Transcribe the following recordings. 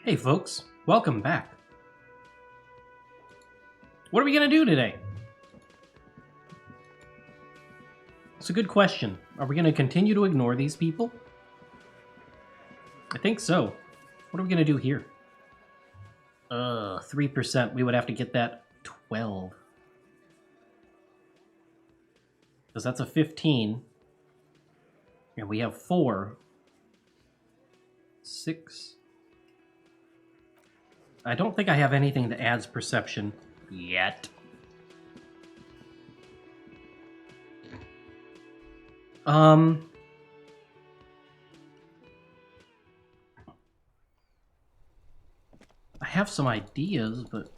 Hey folks, welcome back. What are we gonna do today? It's a good question. Are we gonna continue to ignore these people? I think so. What are we gonna do here? 3%. We would have to get that 12. Because that's a 15. And we have 4. 6. I don't think I have anything that adds perception yet. I have some ideas, but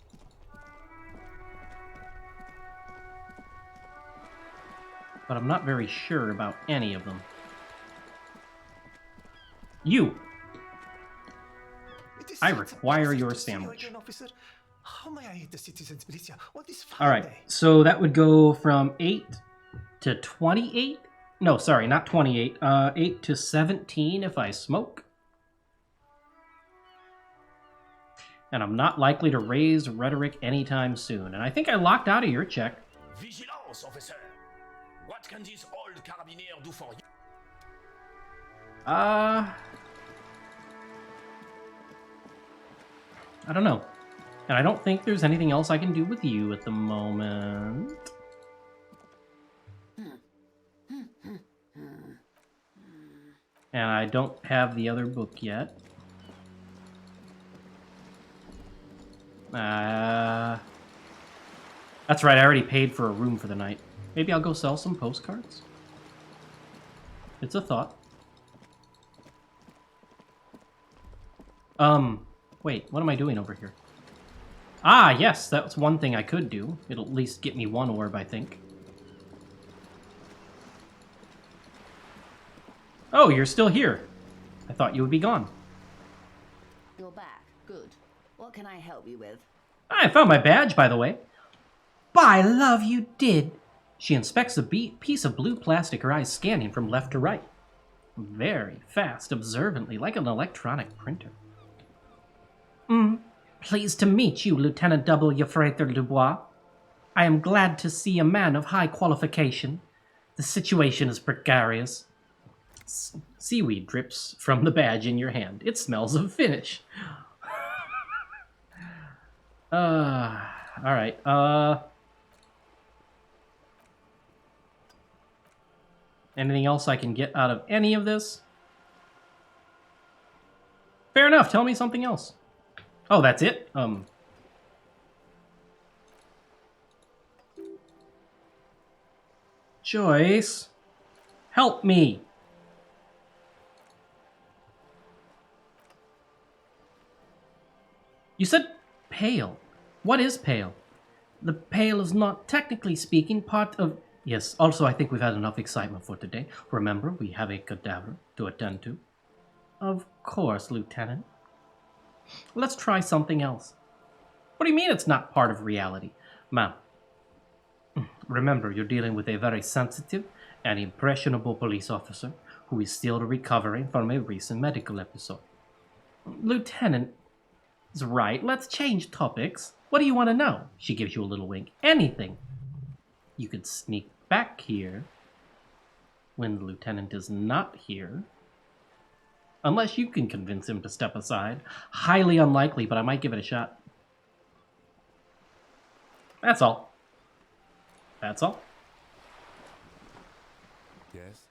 I'm not very sure about any of them. You! I require your sandwich. Alright, so that would go from 8 to 28? No, sorry, not 28. 8 to 17 if I smoke. And I'm not likely to raise rhetoric anytime soon. And I think I locked out of your check. Vigilance, officer. What can this old carabiner do for you? I don't know. And I don't think there's anything else I can do with you at the moment. And I don't have the other book yet. That's right, I already paid for a room for the night. Maybe I'll go sell some postcards? It's a thought. Wait, what am I doing over here? Ah, yes, that's one thing I could do. It'll at least get me one orb, I think. Oh, you're still here. I thought you would be gone. You're back. Good. What can I help you with? I found my badge, by the way. By love, you did. She inspects the piece of blue plastic, her eyes scanning from left to right. Very fast, observantly, like an electronic printer. Pleased to meet you, Lieutenant W. Frater Dubois. I am glad to see a man of high qualification. The situation is precarious. Seaweed drips from the badge in your hand. It smells of finish. Alright, anything else I can get out of any of this? Fair enough, tell me something else. Oh, that's it? Joyce, help me. You said pale. What is pale? The pale is not, technically speaking, part of... Yes, also I think we've had enough excitement for today. Remember, we have a cadaver to attend to. Of course, Lieutenant. Let's try something else. What do you mean it's not part of reality? Ma'am, remember you're dealing with a very sensitive and impressionable police officer who is still recovering from a recent medical episode. Lieutenant is right. Let's change topics. What do you want to know? She gives you a little wink. Anything. You could sneak back here when the lieutenant is not here. Unless you can convince him to step aside. Highly unlikely, but I might give it a shot. That's all. That's all. Yes.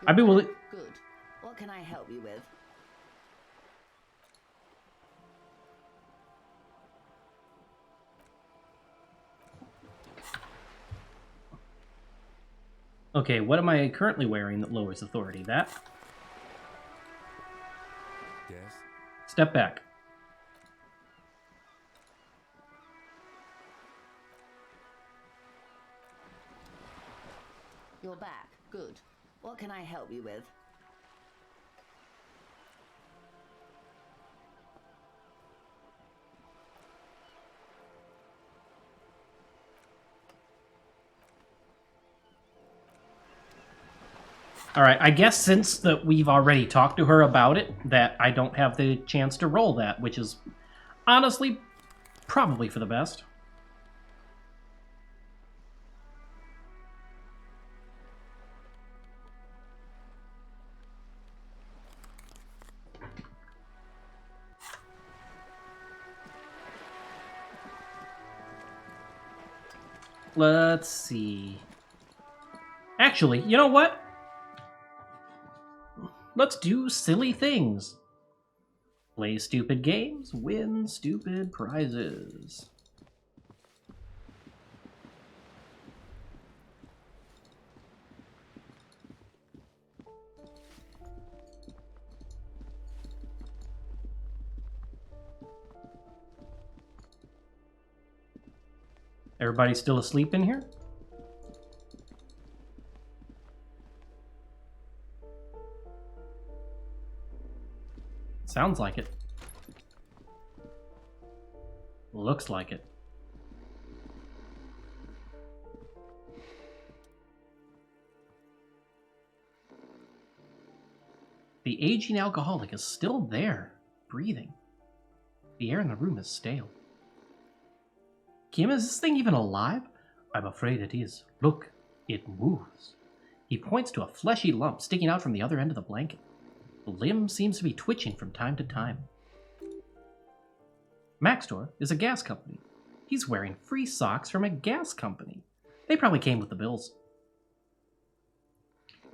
I'd be willing... Good. What can I help you with? Okay, what am I currently wearing that lowers authority? That? Yes. Step back. You're back. Good. What can I help you with? Alright, I guess since that we've already talked to her about it, that I don't have the chance to roll that, which is honestly probably for the best. Let's see. Actually, you know what? Let's do silly things. Play stupid games, win stupid prizes. Everybody still asleep in here? Sounds like it. Looks like it. The aging alcoholic is still there, breathing. The air in the room is stale. Kim, is this thing even alive? I'm afraid it is. Look, it moves. He points to a fleshy lump sticking out from the other end of the blanket. The limb seems to be twitching from time to time. Maxwell is a gas company. He's wearing free socks from a gas company. They probably came with the bills.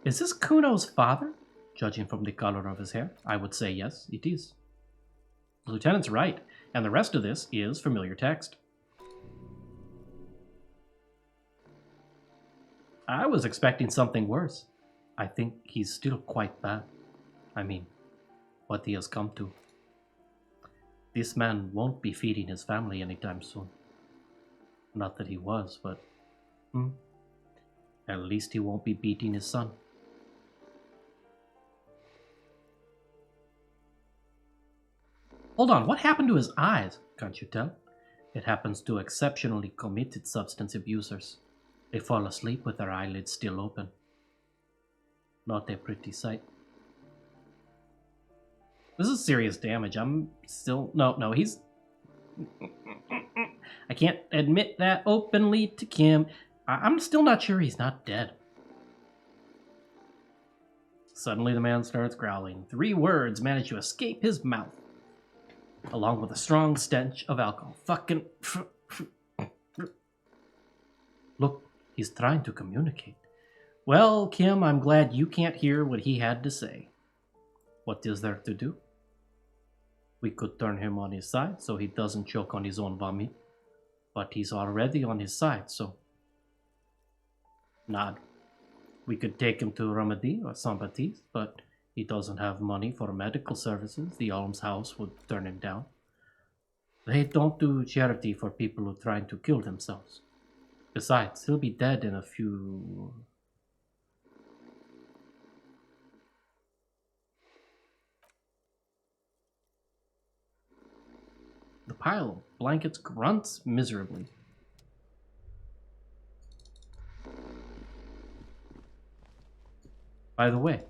Is this Kuno's father? Judging from the color of his hair, I would say yes, it is. The lieutenant's right, and the rest of this is familiar text. I was expecting something worse. I think he's still quite bad. I mean, what he has come to. This man won't be feeding his family anytime soon. Not that he was, but... at least he won't be beating his son. Hold on, what happened to his eyes? Can't you tell? It happens to exceptionally committed substance abusers. They fall asleep with their eyelids still open. Not a pretty sight. This is serious damage. I'm still... No, he's... I can't admit that openly to Kim. I'm still not sure he's not dead. Suddenly the man starts growling. 3 words manage to escape his mouth, along with a strong stench of alcohol. Fucking... Look, he's trying to communicate. Well, Kim, I'm glad you can't hear what he had to say. What is there to do? We could turn him on his side so he doesn't choke on his own vomit. But he's already on his side, so... Nod. We could take him to Remedy or Saint-Baptiste, but he doesn't have money for medical services. The almshouse would turn him down. They don't do charity for people who are trying to kill themselves. Besides, he'll be dead in a few... The pile of blankets grunts miserably. By the way,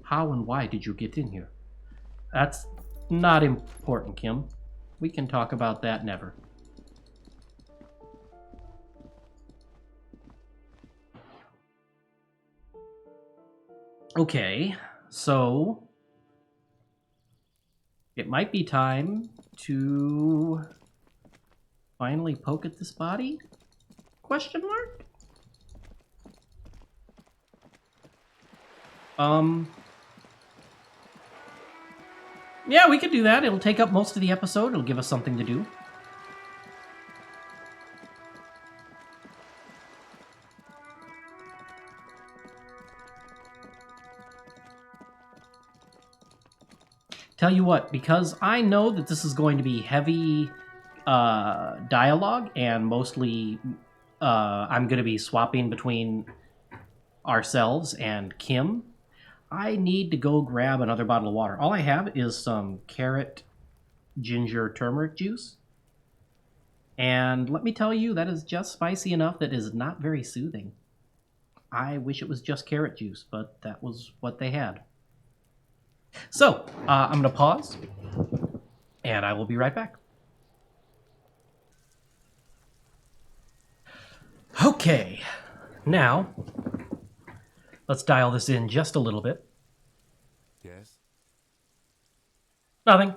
how and why did you get in here? That's not important, Kim. We can talk about that never. Okay, so... It might be time to finally poke at this body? Question mark? Yeah, we could do that. It'll take up most of the episode. It'll give us something to do. Tell you what, because I know that this is going to be heavy dialogue, and mostly I'm going to be swapping between ourselves and Kim, I need to go grab another bottle of water. All I have is some carrot, ginger, turmeric juice. And let me tell you, that is just spicy enough that is not very soothing. I wish it was just carrot juice, but that was what they had. So, I'm going to pause, and I will be right back. Okay, now, let's dial this in just a little bit. Yes. Nothing.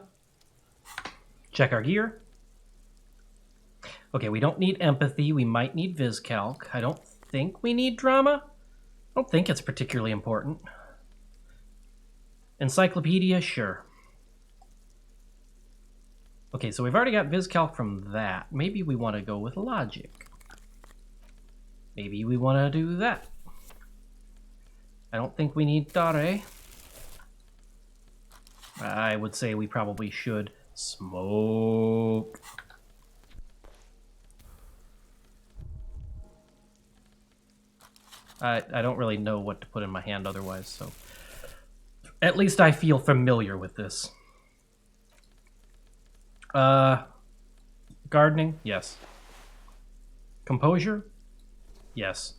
Check our gear. Okay, we don't need empathy. We might need VisCalc. I don't think we need drama. I don't think it's particularly important. Encyclopedia, sure. Okay, so we've already got VisCalc from that. Maybe we want to go with logic. Maybe we want to do that. I don't think we need Dare. I would say we probably should smoke. I don't really know what to put in my hand otherwise, so at least I feel familiar with this. Gardening? Yes. Composure? Yes.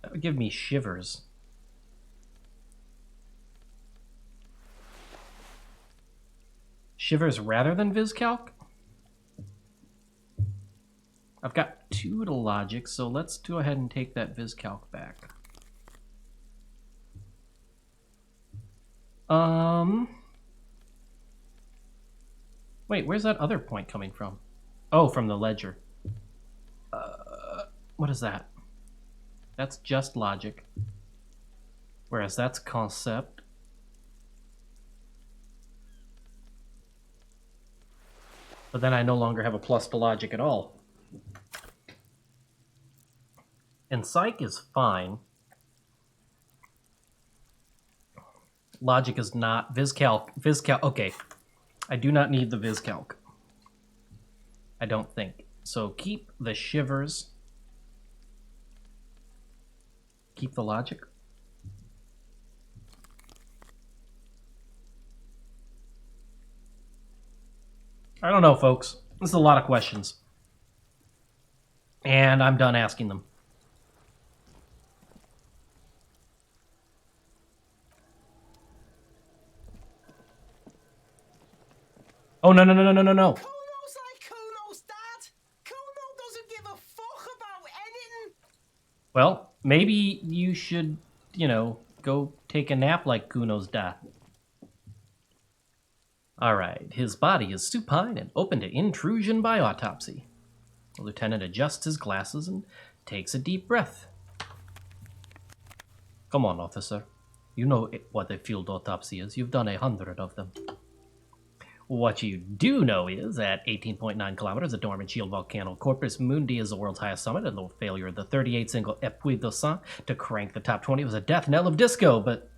That would give me shivers. Shivers rather than VisCalc? I've got 2 to logic, so let's go ahead and take that VisCalc back. Wait, where's that other point coming from? Oh, from the ledger. What is that? That's just logic. Whereas that's concept. But then I no longer have a plus to logic at all. And psych is fine. Logic is not. VisCalc, okay. I do not need the VisCalc. I don't think. So keep the shivers. Keep the logic. I don't know, folks. This is a lot of questions. And I'm done asking them. Oh, no. Kuno's like Kuno's dad. Kuno doesn't give a fuck about anything. Well, maybe you should, go take a nap like Kuno's dad. Alright, his body is supine and open to intrusion by autopsy. The lieutenant adjusts his glasses and takes a deep breath. Come on, officer. You know what a field autopsy is. You've done 100 of them. What you do know is, at 18.9 kilometers, a dormant shield volcano, Corpus Mundi is the world's highest summit, and the failure of the 38 single Epuis de Sang to crank the top 20 was a death knell of disco. But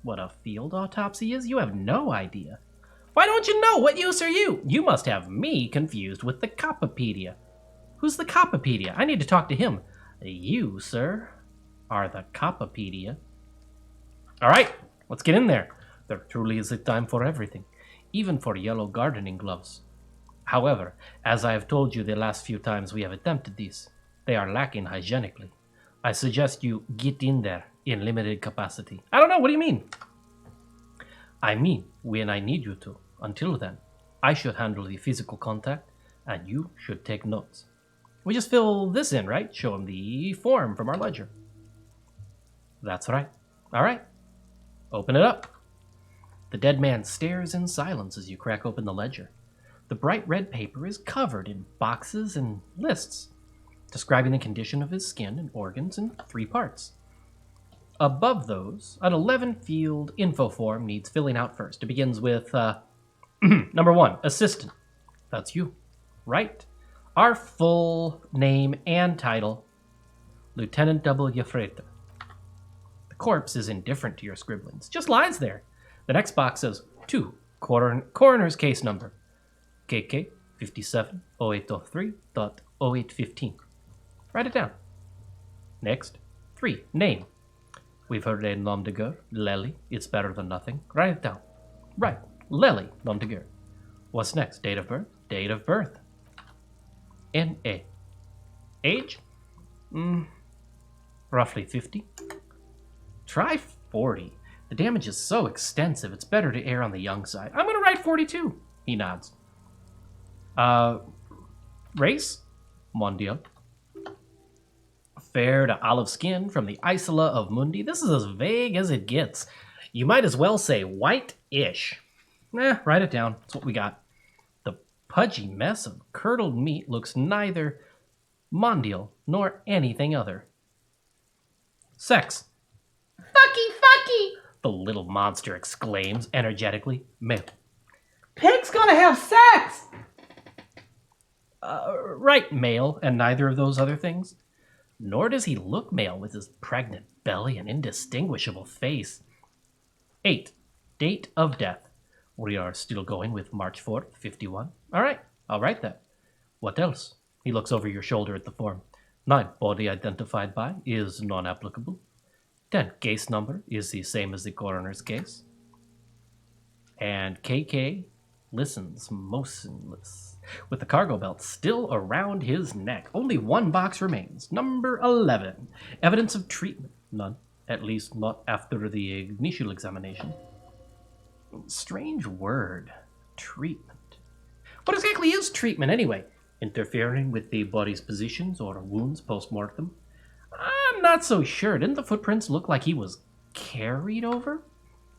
what a field autopsy is, you have no idea. Why don't you know? What use are you? You must have me confused with the Copopedia. Who's the Copopedia? I need to talk to him. You, sir, are the Copopedia. All right, let's get in there. There truly is a time for everything, even for yellow gardening gloves. However, as I have told you the last few times we have attempted these, they are lacking hygienically. I suggest you get in there in limited capacity. I don't know, what do you mean? I mean, when I need you to. Until then, I should handle the physical contact, and you should take notes. We just fill this in, right? Show him the form from our ledger. That's right. All right. Open it up. The dead man stares in silence as you crack open the ledger. The bright red paper is covered in boxes and lists, describing the condition of his skin and organs in 3 parts. Above those, an 11-field info form needs filling out first. It begins with, number 1, assistant. That's you. Right. Our full name and title, Lieutenant W. Frater. The corpse is indifferent to your scribblings, just lies there. The next box says 2, coroner's case number, KK 570803.0815. Write it down. Next, 3, name. We've heard a nom de guerre, Lely. It's better than nothing. Write it down. Right, Lely, nom de guerre. What's next? Date of birth? Date of birth. N.A. Age? Roughly 50. Try 40. The damage is so extensive, it's better to err on the young side. I'm gonna write 42. He nods. Race? Mondial. Fair to olive skin from the Isla of Mundi. This is as vague as it gets. You might as well say white-ish. Write it down. That's what we got. The pudgy mess of curdled meat looks neither mondial nor anything other. Sex. Fucky! The little monster exclaims energetically. Male. Pig's gonna have sex! Right, male, and neither of those other things. Nor does he look male with his pregnant belly and indistinguishable face. 8. Date of death. We are still going with March 4th, 51. All right, I'll write that. What else? He looks over your shoulder at the form. 9. Body identified by is non-applicable. 10. Case number is the same as the coroner's case. And KK listens motionless, with the cargo belt still around his neck. Only one box remains. Number 11. Evidence of treatment. None. At least not after the initial examination. Strange word. Treatment. What exactly is treatment anyway? Interfering with the body's positions or wounds post-mortem? I'm not so sure. Didn't the footprints look like he was carried over?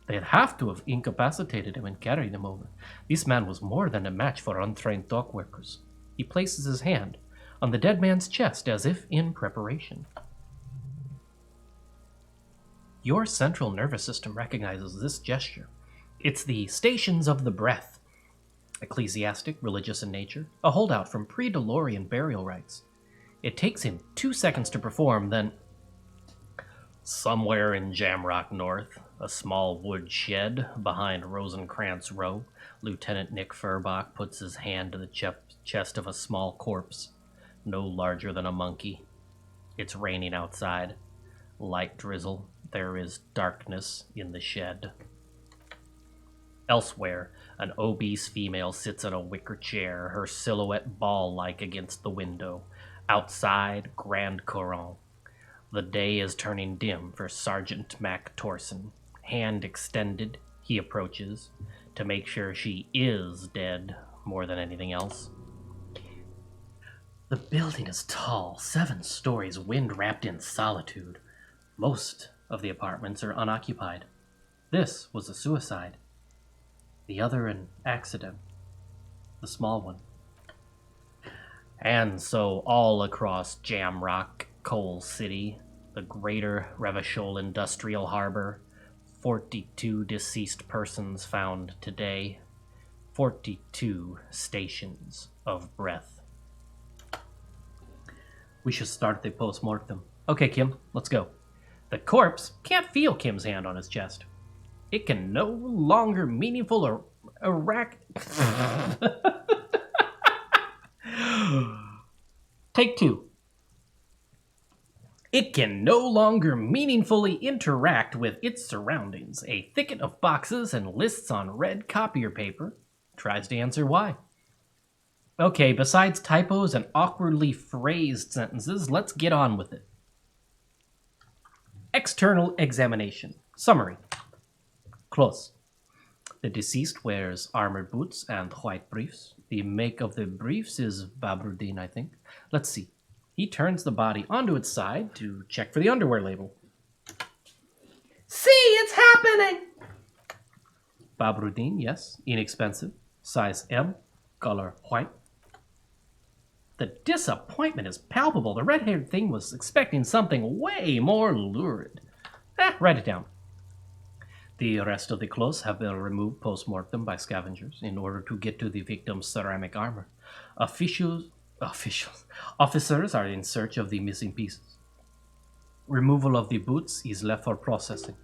They'd have to have incapacitated him and carried him over. This man was more than a match for untrained dock workers. He places his hand on the dead man's chest as if in preparation. Your central nervous system recognizes this gesture. It's the stations of the breath. Ecclesiastic, religious in nature, a holdout from pre-Delorian burial rites. It takes him 2 seconds to perform, then... Somewhere in Jamrock North, a small wood shed behind Rosencrantz Row, Lieutenant Nick Furbach puts his hand to the chest of a small corpse, no larger than a monkey. It's raining outside. Light drizzle. There is darkness in the shed. Elsewhere, an obese female sits in a wicker chair, her silhouette ball-like against the window. Outside, Grand Coron. The day is turning dim for Sergeant Mac Torson. Hand extended, he approaches, to make sure she is dead more than anything else. The building is tall, 7 stories, wind-wrapped in solitude. Most of the apartments are unoccupied. This was a suicide. The other an accident. The small one. And so all across Jamrock, Coal City, the greater Revachol Industrial Harbor, 42 deceased persons found today. 42 stations of breath. We should start the post-mortem. Okay, Kim, let's go. The corpse can't feel Kim's hand on his chest. It can no longer meaningful or Take 2. It can no longer meaningfully interact with its surroundings. A thicket of boxes and lists on red copier paper tries to answer why. Okay, besides typos and awkwardly phrased sentences, let's get on with it. External examination. Summary. Close. The deceased wears armored boots and white briefs. The make of the briefs is Baberdine, I think. Let's see. He turns the body onto its side to check for the underwear label. See, it's happening! Baberdine, yes. Inexpensive. Size M. Color white. The disappointment is palpable. The red-haired thing was expecting something way more lurid. Write it down. The rest of the clothes have been removed post-mortem by scavengers in order to get to the victim's ceramic armor. Officers are in search of the missing pieces. Removal of the boots is left for processing.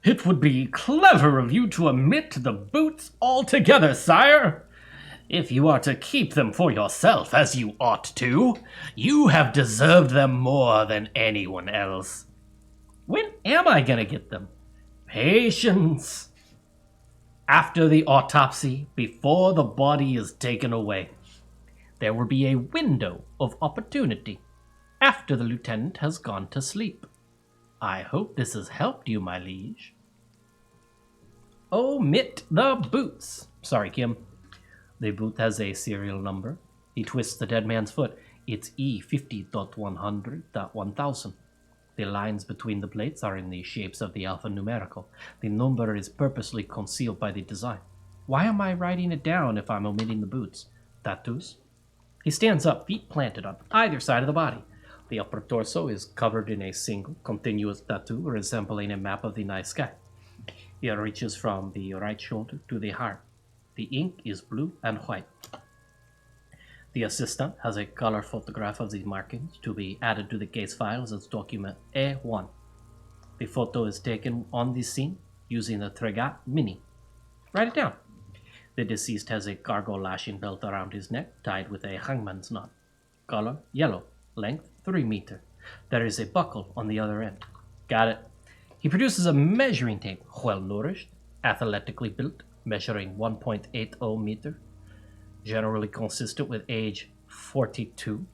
It would be clever of you to omit the boots altogether, sire. If you are to keep them for yourself, as you ought to, you have deserved them more than anyone else. When am I gonna get them? Patience. After the autopsy, before the body is taken away. There will be a window of opportunity after the lieutenant has gone to sleep. I hope this has helped you, my liege. Omit the boots. Sorry, Kim. The boot has a serial number. He twists the dead man's foot. It's E50.100.1000. The lines between the plates are in the shapes of the alphanumerical. The number is purposely concealed by the design. Why am I writing it down if I'm omitting the boots? Tattoos? He stands up, feet planted on either side of the body. The upper torso is covered in a single, continuous tattoo resembling a map of the night sky. It reaches from the right shoulder to the heart. The ink is blue and white. The assistant has a color photograph of the markings to be added to the case files as document A1. The photo is taken on the scene using the Tregat Mini. Write it down. The deceased has a cargo lashing belt around his neck tied with a hangman's knot. Color yellow. Length 3 meters. There is a buckle on the other end. Got it. He produces a measuring tape, well nourished, athletically built, measuring 1.80 meter, generally consistent with age 42.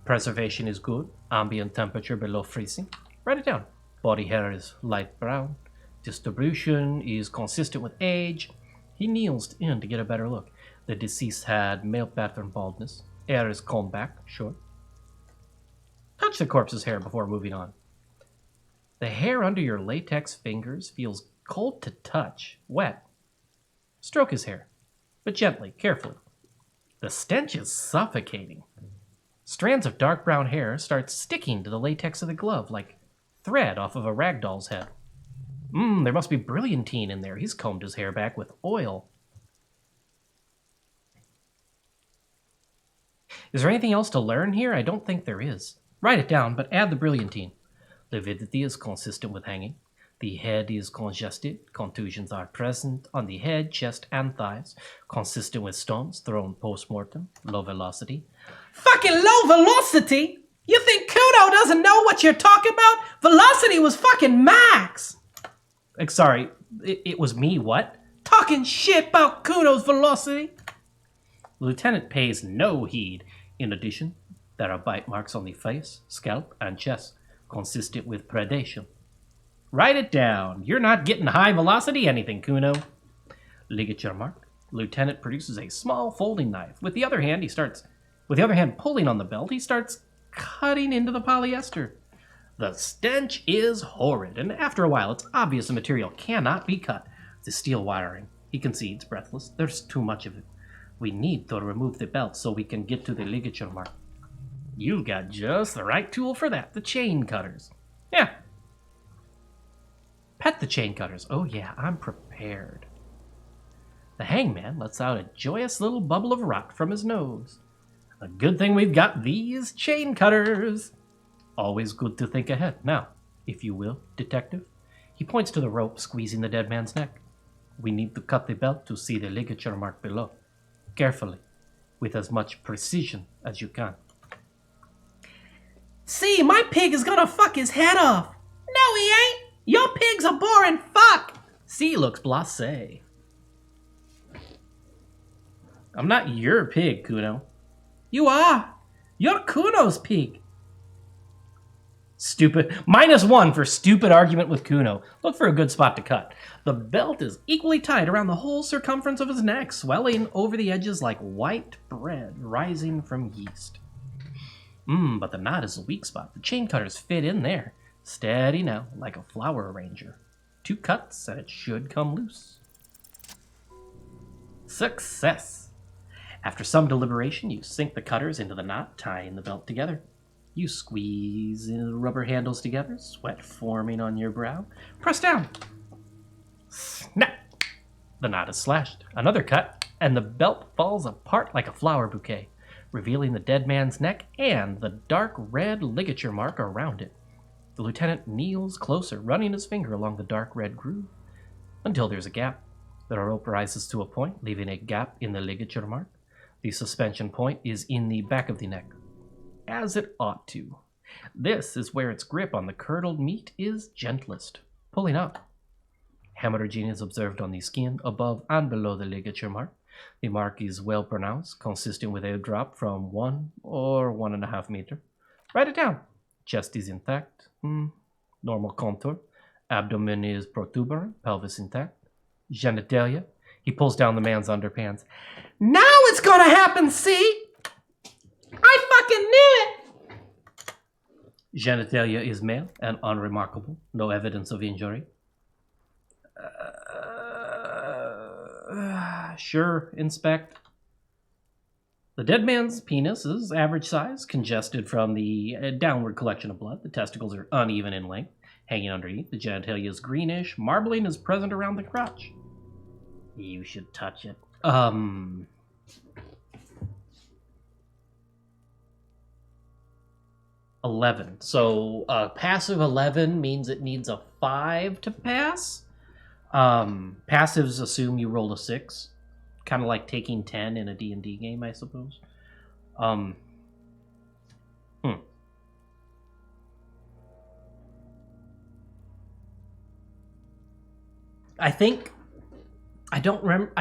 Preservation is good, ambient temperature below freezing. Write it down. Body hair is light brown. Distribution is consistent with age. He kneels in to get a better look. The deceased had male pattern baldness. Hair is combed back, short. Touch the corpse's hair before moving on. The hair under your latex fingers feels cold to touch, wet. Stroke his hair, but gently, carefully. The stench is suffocating. Strands of dark brown hair start sticking to the latex of the glove like thread off of a rag doll's head. There must be brilliantine in there. He's combed his hair back with oil. Is there anything else to learn here? I don't think there is. Write it down, but add the brilliantine. Lividity is consistent with hanging. The head is congested. Contusions are present on the head, chest, and thighs. Consistent with stones thrown post-mortem. Low velocity. Fucking low velocity? You think Kuno doesn't know what you're talking about? Velocity was fucking max! Sorry, it was me, what? Talking shit about Kuno's velocity? Lieutenant pays no heed. In addition, there are bite marks on the face, scalp, and chest, consistent with predation. Write it down. You're not getting high velocity anything, Kuno. Ligature mark. Lieutenant produces a small folding knife. With the other hand pulling on the belt, he starts cutting into the polyester. The stench is horrid, and after a while, it's obvious the material cannot be cut. The steel wiring. He concedes, breathless. There's too much of it. We need to remove the belt so we can get to the ligature mark. You've got just the right tool for that, the chain cutters. Yeah. Pet the chain cutters. Oh yeah, I'm prepared. The hangman lets out a joyous little bubble of rot from his nose. A good thing we've got these chain cutters. Always good to think ahead. Now, if you will, detective. He points to the rope squeezing the dead man's neck. We need to cut the belt to see the ligature mark below. Carefully, with as much precision as you can. See, my pig is gonna fuck his head off. No, he ain't. Your pig's a boring fuck. C looks blasé. I'm not your pig, Kuno. You are. You're Kuno's pig. Stupid. -1 for stupid argument with Kuno. Look for a good spot to cut. The belt is equally tight around the whole circumference of his neck, swelling over the edges like white bread rising from yeast. But the knot is a weak spot. The chain cutters fit in there. Steady now, like a flower arranger. 2 cuts and it should come loose. Success! After some deliberation, you sink the cutters into the knot, tying the belt together. You squeeze the rubber handles together, sweat forming on your brow. Press down. Snap! The knot is slashed. Another cut, and the belt falls apart like a flower bouquet, revealing the dead man's neck and the dark red ligature mark around it. The lieutenant kneels closer, running his finger along the dark red groove, until there's a gap. The rope rises to a point, leaving a gap in the ligature mark. The suspension point is in the back of the neck, as it ought to. This is where its grip on the curdled meat is gentlest, pulling up. Hemorrhaging is observed on the skin above and below the ligature mark. The mark is well pronounced, consistent with a drop from 1 or 1.5 meter. Write it down. Chest is intact. Normal contour. Abdomen is protuberant. Pelvis intact. Genitalia. He pulls down the man's underpants. Now it's gonna happen, see? I fucking knew it! Genitalia is male and unremarkable. No evidence of injury. Sure, inspect. The dead man's penis is average size, congested from the downward collection of blood. The testicles are uneven in length, hanging underneath. The genitalia is greenish. Marbling is present around the crotch. You should touch it. 11. So passive 11 means it needs a 5 to pass. Passives assume you roll a 6. Kind of like taking 10 in a D&D game, I suppose. I think I don't remember.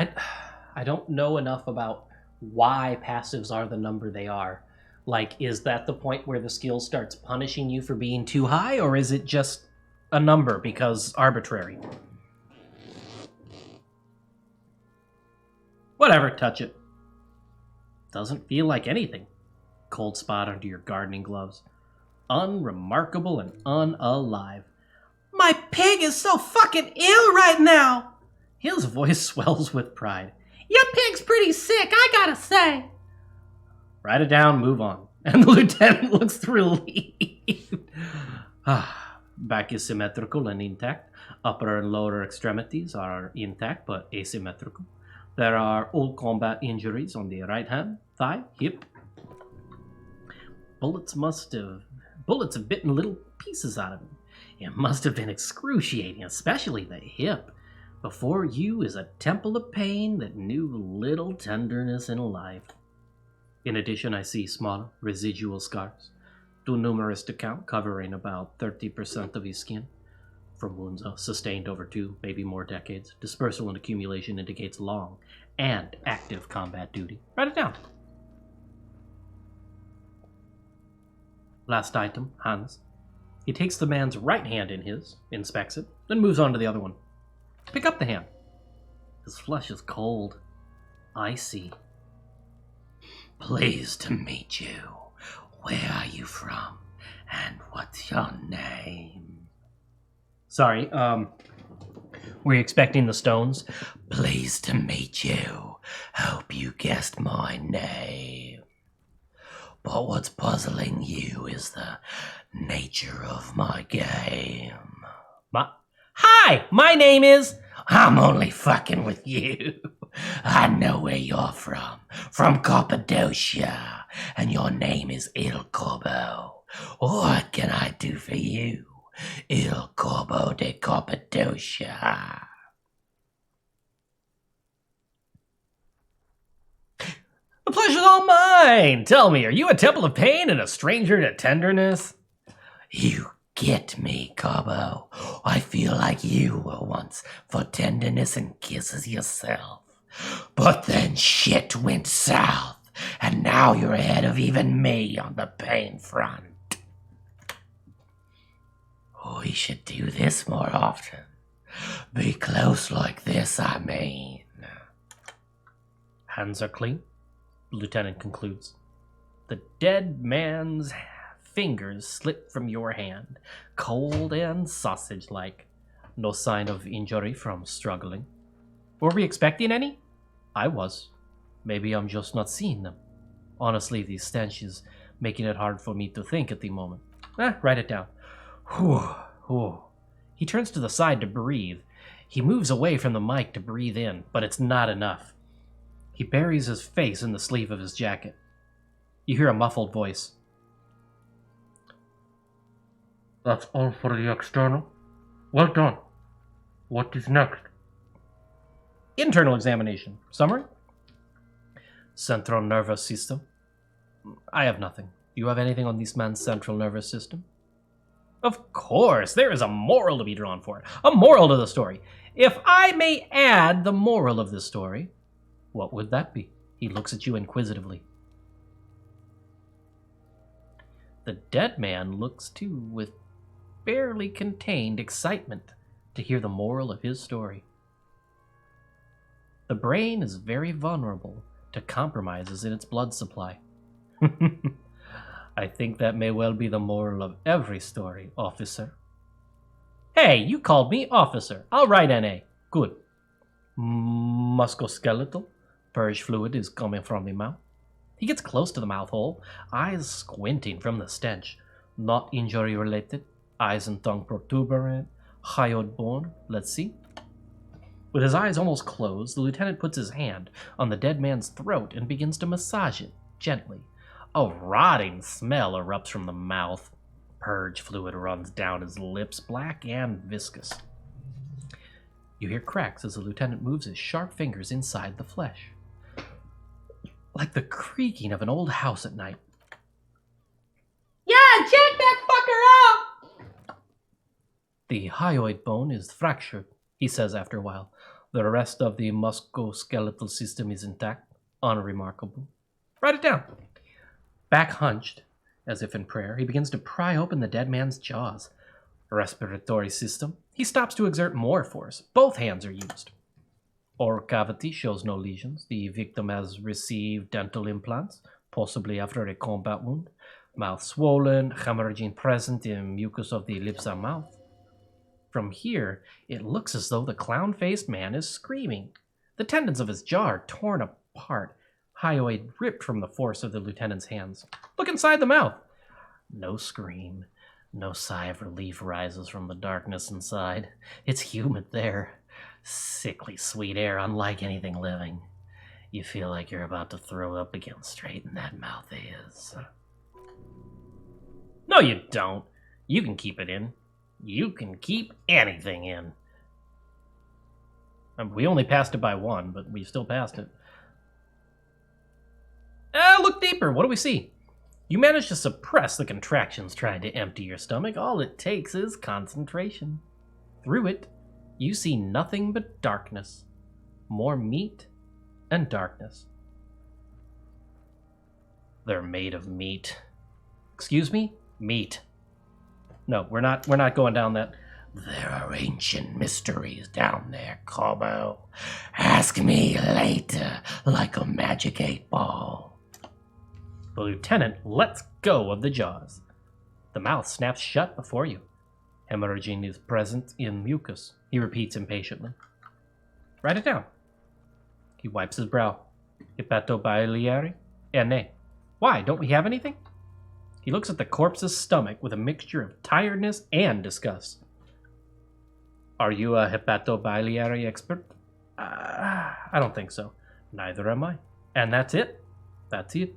I don't know enough about why passives are the number they are. Like, is that the point where the skill starts punishing you for being too high, or is it just a number because arbitrary? Whatever, touch it. Doesn't feel like anything. Cold spot under your gardening gloves. Unremarkable and unalive. My pig is so fucking ill right now! His voice swells with pride. Your pig's pretty sick, I gotta say. Write it down, move on. And the lieutenant looks relieved. Back is symmetrical and intact. Upper and lower extremities are intact but asymmetrical. There are old combat injuries on the right hand, thigh, hip. Bullets have bitten little pieces out of him. It must have been excruciating, especially the hip. Before you is a temple of pain that knew little tenderness in life. In addition, I see small residual scars, too numerous to count, covering about 30% of his skin. From wounds sustained over 2, maybe more decades. Dispersal and accumulation indicates long and active combat duty. Write it down. Last item, hands. He takes the man's right hand in his, inspects it, then moves on to the other one. Pick up the hand. His flesh is cold, icy. Pleased to meet you. Where are you from? And what's your name? Sorry, were you expecting the stones? Pleased to meet you. Hope you guessed my name. But what's puzzling you is the nature of my game. Hi, my name is... I'm only fucking with you. I know where you're from Cappadocia, and your name is Il Corbo. What can I do for you, Il Corbo de Cappadocia? The pleasure's all mine. Tell me, are you a temple of pain and a stranger to tenderness? You get me, Corbo. I feel like you were once for tenderness and kisses yourself. But then shit went south, and now you're ahead of even me on the pain front. We should do this more often. Be close like this, I mean. Hands are clean, the lieutenant concludes. The dead man's fingers slip from your hand, cold and sausage-like. No sign of injury from struggling. Were we expecting any? I was. Maybe I'm just not seeing them. Honestly, the stench is making it hard for me to think at the moment. Write it down. Whew, whew. He turns to the side to breathe. He moves away from the mic to breathe in, but it's not enough. He buries his face in the sleeve of his jacket. You hear a muffled voice. That's all for the external. Well done. What is next? Internal examination. Summary? Central nervous system. I have nothing. Do you have anything on this man's central nervous system? Of course, there is a moral to be drawn for it. A moral to the story. If I may add the moral of the story, What would that be? He looks at you inquisitively. The dead man looks too, with barely contained excitement to hear the moral of his story. The brain is very vulnerable to compromises in its blood supply. I think that may well be the moral of every story, officer. Hey, you called me officer. I'll write NA. Good. Musculoskeletal. Purge fluid is coming from the mouth. He gets close to the mouth hole, eyes squinting from the stench. Not injury related. Eyes and tongue protuberant. Hyoid bone. Let's see. With his eyes almost closed, the lieutenant puts his hand on the dead man's throat and begins to massage it gently. A rotting smell erupts from the mouth. Purge fluid runs down his lips, black and viscous. You hear cracks as the lieutenant moves his sharp fingers inside the flesh, like the creaking of an old house at night. Yeah, jack that fucker up! The hyoid bone is fractured, he says after a while. The rest of the musculoskeletal system is intact, unremarkable. Write it down. Back hunched, as if in prayer, he begins to pry open the dead man's jaws. Respiratory system. He stops to exert more force. Both hands are used. Oral cavity shows no lesions. The victim has received dental implants, possibly after a combat wound. Mouth swollen, hemorrhaging present in mucus of the lips and mouth. From here, it looks as though the clown-faced man is screaming. The tendons of his jaw are torn apart, hyoid ripped from the force of the lieutenant's hands. Look inside the mouth. No scream, no sigh of relief rises from the darkness inside. It's humid there. Sickly sweet air, unlike anything living. You feel like you're about to throw up again, straight in that mouth is. No, you don't. You can keep it in. You can keep anything in. We only passed it by one, but we still passed it. Look deeper. What do we see? You manage to suppress the contractions trying to empty your stomach. All it takes is concentration. Through it, you see nothing but darkness. More meat and darkness. They're made of meat. Excuse me? Meat. No, we're not going down that. There are ancient mysteries down there, Cobo. Ask me later, like a magic 8-ball. The lieutenant lets go of the jaws. The mouth snaps shut before you. Hemorrhaging is present in mucus, he repeats impatiently. Write it down. He wipes his brow. Hepatobiliary? NA. Why, don't we have anything? He looks at the corpse's stomach with a mixture of tiredness and disgust. Are you a hepatobiliary expert? I don't think so. Neither am I. And that's it? That's it.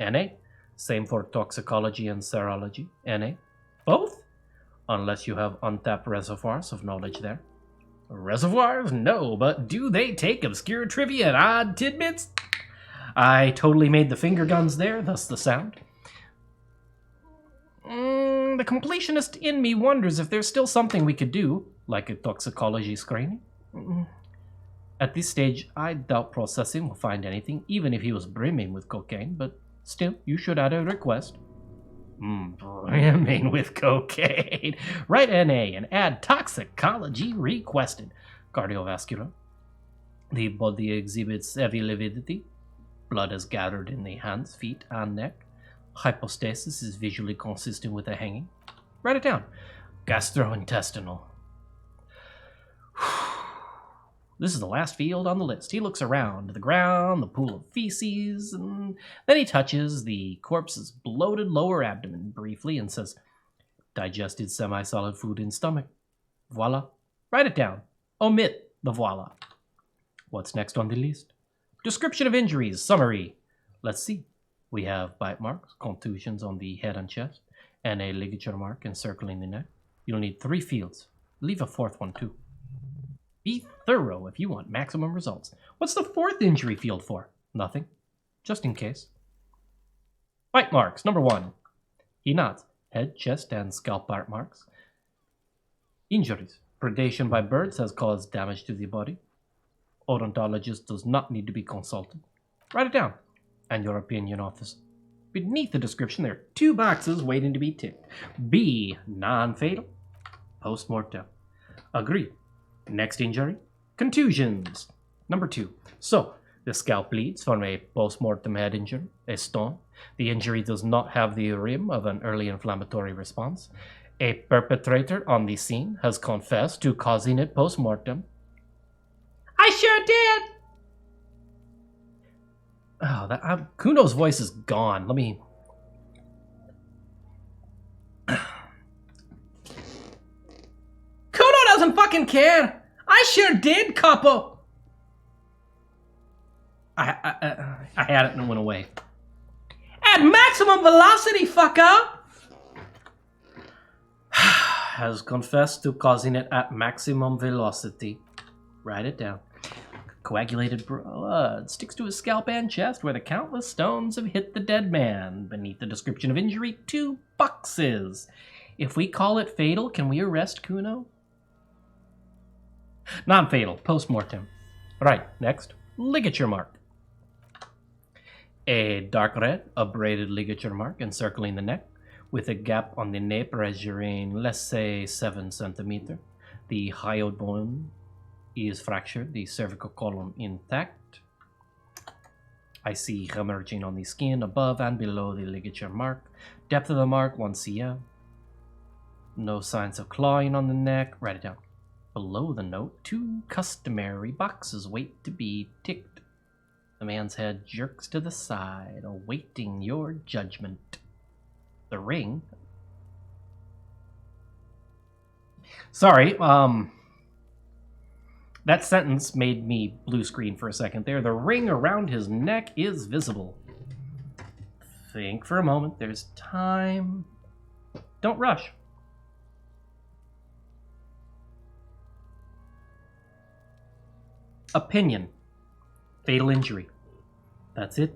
NA. Same for toxicology and serology. NA. Both? Unless you have untapped reservoirs of knowledge there. Reservoirs? No, but do they take obscure trivia and odd tidbits? I totally made the finger guns there, thus the sound. The completionist in me wonders if there's still something we could do, like a toxicology screening. At this stage, I doubt processing will find anything, even if he was brimming with cocaine, but still, you should add a request. Brimming with cocaine. Write NA and add toxicology requested. Cardiovascular. The body exhibits heavy lividity. Blood is gathered in the hands, feet, and neck. Hypostasis is visually consistent with a hanging. Write it down. Gastrointestinal. This is the last field on the list. He looks around the ground, the pool of feces, and then he touches the corpse's bloated lower abdomen briefly and says, digested semi-solid food in stomach. Voila. Write it down. Omit the voila. What's next on the list? Description of injuries. Summary. Let's see. We have bite marks, contusions on the head and chest, and a ligature mark encircling the neck. You'll need 3 fields. Leave a 4th one too. Be thorough if you want maximum results. What's the 4th injury field for? Nothing. Just in case. Bite marks. Number 1. He nods. Head, chest, and scalp bite marks. Injuries. Predation by birds has caused damage to the body. odontologist does not need to be consulted. Write it down. And your opinion, officer. Beneath the description, there are 2 boxes waiting to be ticked. B. Non-fatal. Post-mortem. Agreed. Next injury. Contusions. Number 2. So, the scalp bleeds from a post-mortem head injury, a stone. The injury does not have the rim of an early inflammatory response. A perpetrator on the scene has confessed to causing it post-mortem. I sure did! Oh, Kuno's voice is gone. Let me... Kuno doesn't fucking care! I sure did, couple! I had it and it went away. At maximum velocity, fucker! Has confessed to causing it at maximum velocity. Write it down. Coagulated blood sticks to his scalp and chest where the countless stones have hit the dead man. Beneath the description of injury, 2 boxes. If we call it fatal, can we arrest Kuno? Non-fatal, post-mortem. Right, next. Ligature mark. A dark red, abraded ligature mark encircling the neck, with a gap on the nape measuring, let's say, 7 centimeters. The hyoid bone is fractured, the cervical column intact. I see hemorrhaging on the skin above and below the ligature mark. Depth of the mark, 1 cm. No signs of clawing on the neck. Write it down. Below the note, 2 customary boxes wait to be ticked. The man's head jerks to the side, awaiting your judgment. The ring. Sorry, that sentence made me blue screen for a second there. The ring around his neck is visible. Think for a moment. There's time. Don't rush. Opinion. Fatal injury. That's it.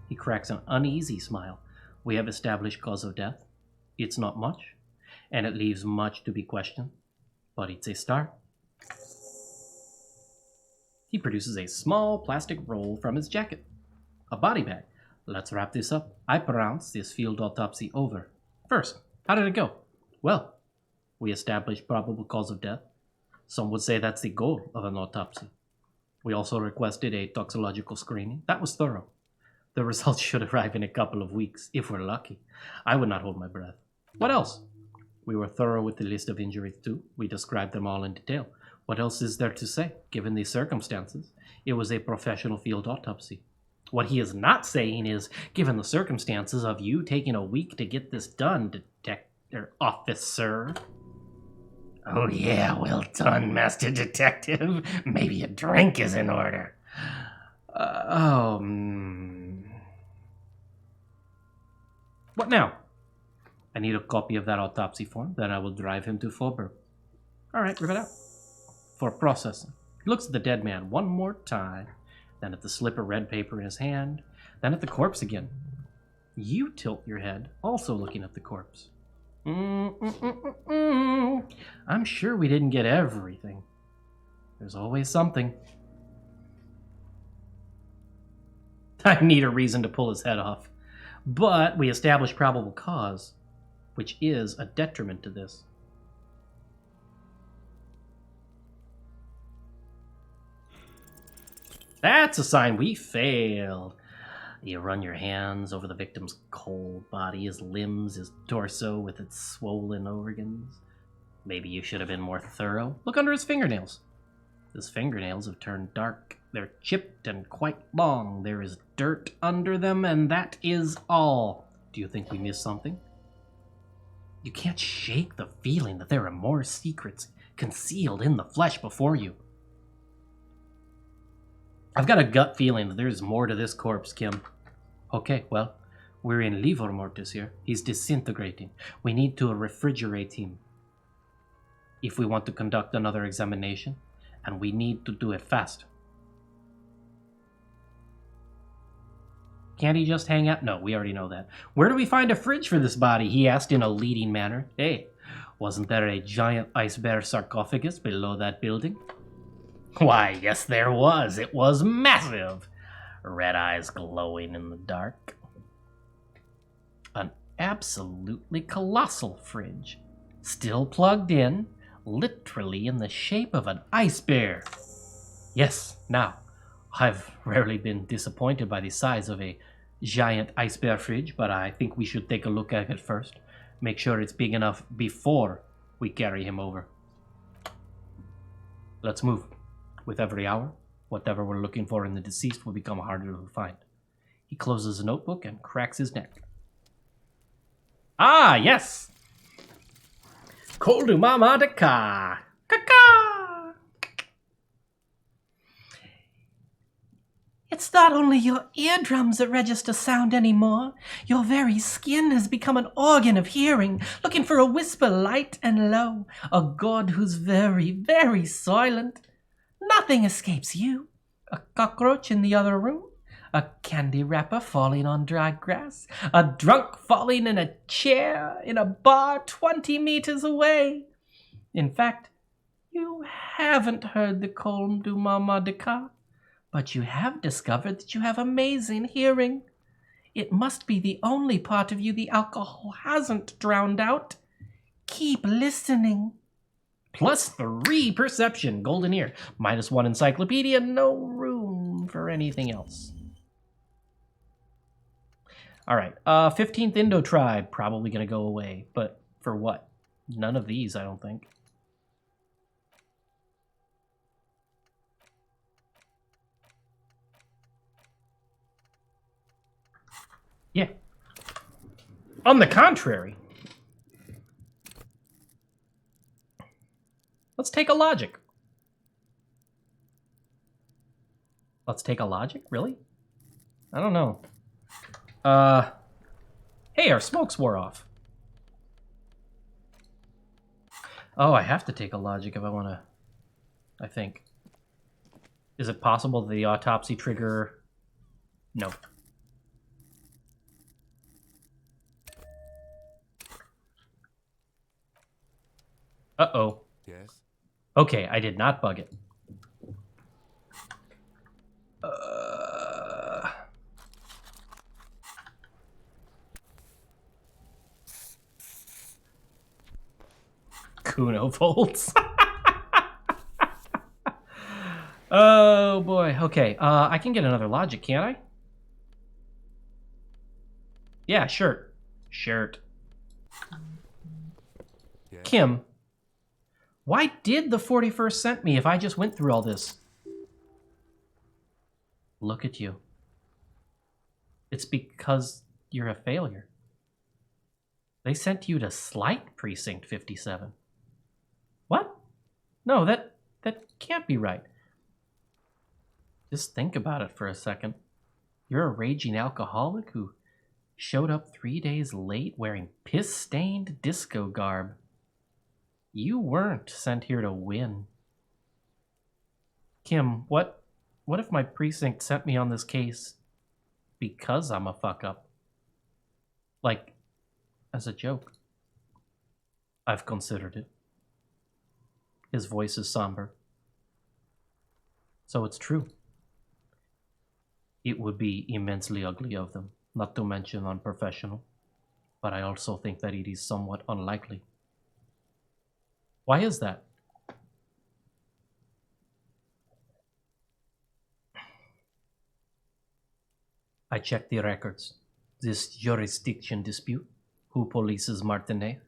He cracks an uneasy smile. We have established cause of death. It's not much, and it leaves much to be questioned, but it's a start. He produces a small plastic roll from his jacket. A body bag. Let's wrap this up. I pronounce this field autopsy over. First, how did it go? Well, we established probable cause of death. Some would say that's the goal of an autopsy. We also requested a toxicological screening. That was thorough. The results should arrive in a couple of weeks, if we're lucky. I would not hold my breath. What else? We were thorough with the list of injuries too. We described them all in detail. What else is there to say, given the circumstances? It was a professional field autopsy. What he is not saying is, given the circumstances of you taking a week to get this done, detective officer. Oh yeah, well done, Master Detective. Maybe a drink is in order. What now? I need a copy of that autopsy form, then I will drive him to Faubourg. Alright, rip it out. For processing. He looks at the dead man one more time, then at the slip of red paper in his hand, then at the corpse again. You tilt your head, also looking at the corpse. I'm sure we didn't get everything. There's always something. I need a reason to pull his head off. But we established probable cause, which is a detriment to this. That's a sign we failed. You run your hands over the victim's cold body, his limbs, his torso with its swollen organs. Maybe you should have been more thorough. Look under his fingernails. His fingernails have turned dark. They're chipped and quite long. There is dirt under them, and that is all. Do you think we missed something? You can't shake the feeling that there are more secrets concealed in the flesh before you. I've got a gut feeling that there's more to this corpse, Kim. Okay, well, we're in livor mortis here. He's disintegrating. We need to refrigerate him if we want to conduct another examination, and we need to do it fast. Can't he just hang out? No, we already know that. Where do we find a fridge for this body? He asked in a leading manner. Hey, wasn't there a giant ice bear sarcophagus below that building? Why, yes, there was. It was massive. Red eyes glowing in the dark. An absolutely colossal fridge. Still plugged in, literally in the shape of an ice bear. Yes, now, I've rarely been disappointed by the size of a giant ice bear fridge, but I think we should take a look at it first. Make sure it's big enough before we carry him over. Let's move. With every hour, whatever we're looking for in the deceased will become harder to find. He closes a notebook and cracks his neck. Ah, yes! Koldu mama de ka. Ka-ka! It's not only your eardrums that register sound anymore. Your very skin has become an organ of hearing, looking for a whisper light and low, a god who's very, very silent. Nothing escapes you. A cockroach in the other room, a candy wrapper falling on dry grass, a drunk falling in a chair in a bar 20 meters away. In fact, you haven't heard the Colm du Mama de Ka, but you have discovered that you have amazing hearing. It must be the only part of you the alcohol hasn't drowned out. Keep listening. +3 perception, golden ear. -1 encyclopedia, no room for anything else. Alright, 15th Indo tribe, probably gonna go away. But for what? None of these, I don't think. Yeah. On the contrary. Let's take a logic. Let's take a logic? Really? I don't know. Hey, our smokes wore off. Oh, I have to take a logic if I want to, I think. Is it possible the autopsy trigger? No. Uh-oh. Yes. Okay, I did not bug it. Kuno volts. Oh boy. Okay. I can get another logic, can't I? Yeah, shirt. Shirt. Yes. Kim, why did the 41st send me if I just went through all this? Look at you. It's because you're a failure. They sent you to Slight Precinct 57. What? No, that can't be right. Just think about it for a second. You're a raging alcoholic who showed up 3 days late wearing piss-stained disco garb. You weren't sent here to win. Kim, what if my precinct sent me on this case because I'm a fuck-up? Like, as a joke. I've considered it. His voice is somber. So it's true. It would be immensely ugly of them, not to mention unprofessional, but I also think that it is somewhat unlikely. Why is that? I checked the records. This jurisdiction dispute, who polices Martinet,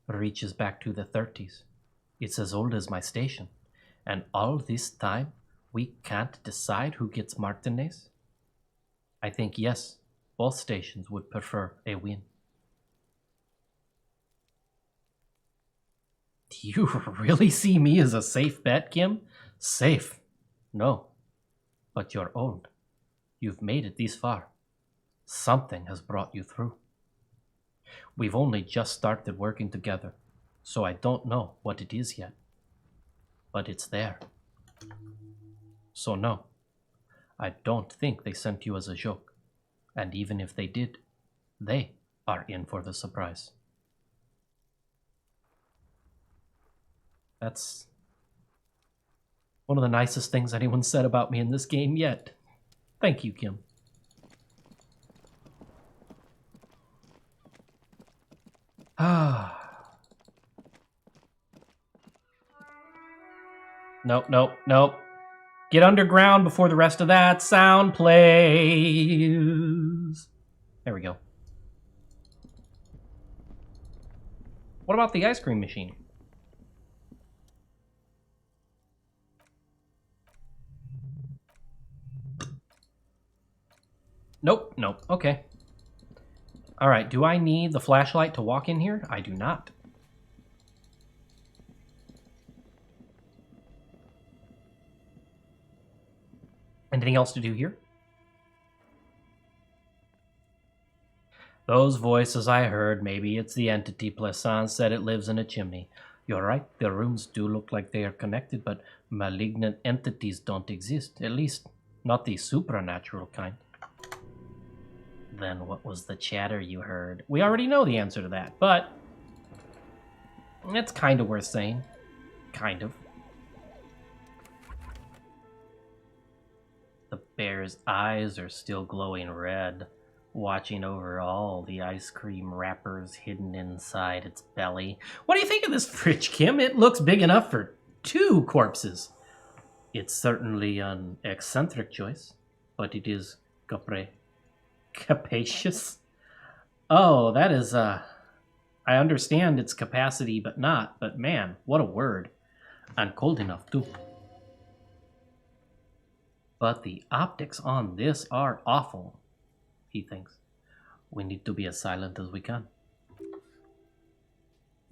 reaches back to the 30s. It's as old as my station. And all this time, we can't decide who gets Martinez? I think yes, both stations would prefer a win. Do you really see me as a safe bet, Kim? Safe? No. But you're old. You've made it this far. Something has brought you through. We've only just started working together, so I don't know what it is yet. But it's there. So no, I don't think they sent you as a joke. And even if they did, they are in for the surprise. That's One of the nicest things anyone said about me in this game yet. Thank you, Kim. Ah. Nope, nope, nope. Get underground before the rest of that sound plays. There we go. What about the ice cream machine? Nope, nope, okay. Alright, do I need the flashlight to walk in here? I do not. Anything else to do here? Those voices I heard, maybe it's the entity Plaisance said it lives in a chimney. You're right, the rooms do look like they are connected, but malignant entities don't exist. At least, not the supernatural kind. Then what was the chatter you heard? We already know the answer to that, but it's kind of worth saying. Kind of. The bear's eyes are still glowing red, watching over all the ice cream wrappers hidden inside its belly. What do you think of this fridge, Kim? It looks big enough for 2 corpses. It's certainly an eccentric choice, but it is capacious. Oh, that is, I understand its capacity, but not. But man, what a word. And cold enough, too. But the optics on this are awful, he thinks. We need to be as silent as we can.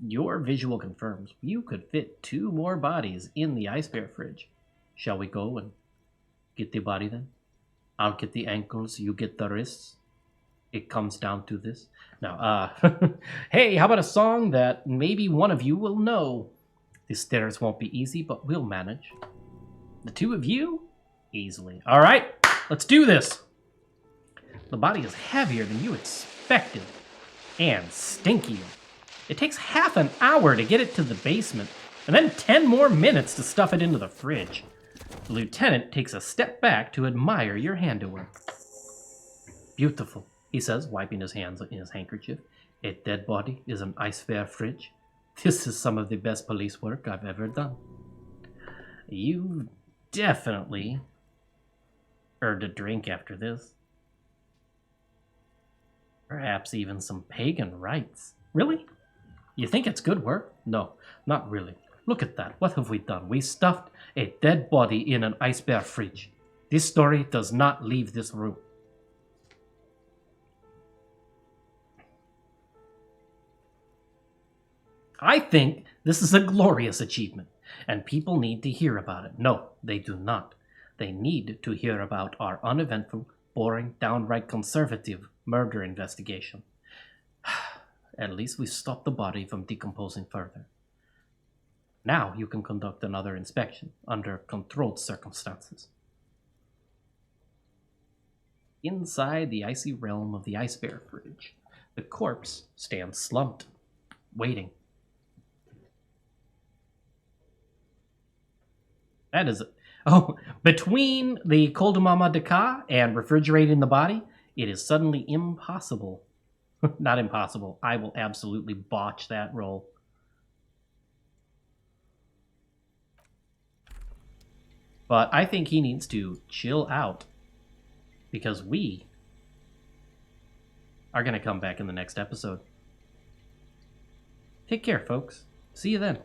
Your visual confirms you could fit 2 more bodies in the ice bear fridge. Shall we go and get the body then? I'll get the ankles, you get the wrists. It comes down to this. Now, hey, how about a song that maybe one of you will know? The stairs won't be easy, but we'll manage. The 2 of you? Easily. All right, let's do this. The body is heavier than you expected and stinkier. It takes half an hour to get it to the basement and then 10 more minutes to stuff it into the fridge. The lieutenant takes a step back to admire your handiwork. Beautiful, he says, wiping his hands in his handkerchief. A dead body is an ice bear fridge. This is some of the best police work I've ever done. You definitely earned a drink after this. Perhaps even some pagan rites. Really? You think it's good work? No, not really. Look at that. What have we done? We stuffed a dead body in an ice bear fridge. This story does not leave this room. I think this is a glorious achievement, and people need to hear about it. No, they do not. They need to hear about our uneventful, boring, downright conservative murder investigation. At least we stopped the body from decomposing further. Now you can conduct another inspection under controlled circumstances. Inside the icy realm of the ice bear fridge, the corpse stands slumped, waiting. That is... Oh, between the Coldemama de Ka and refrigerating the body, it is suddenly impossible. Not impossible. I will absolutely botch that roll. But I think he needs to chill out, because we are going to come back in the next episode. Take care, folks. See you then.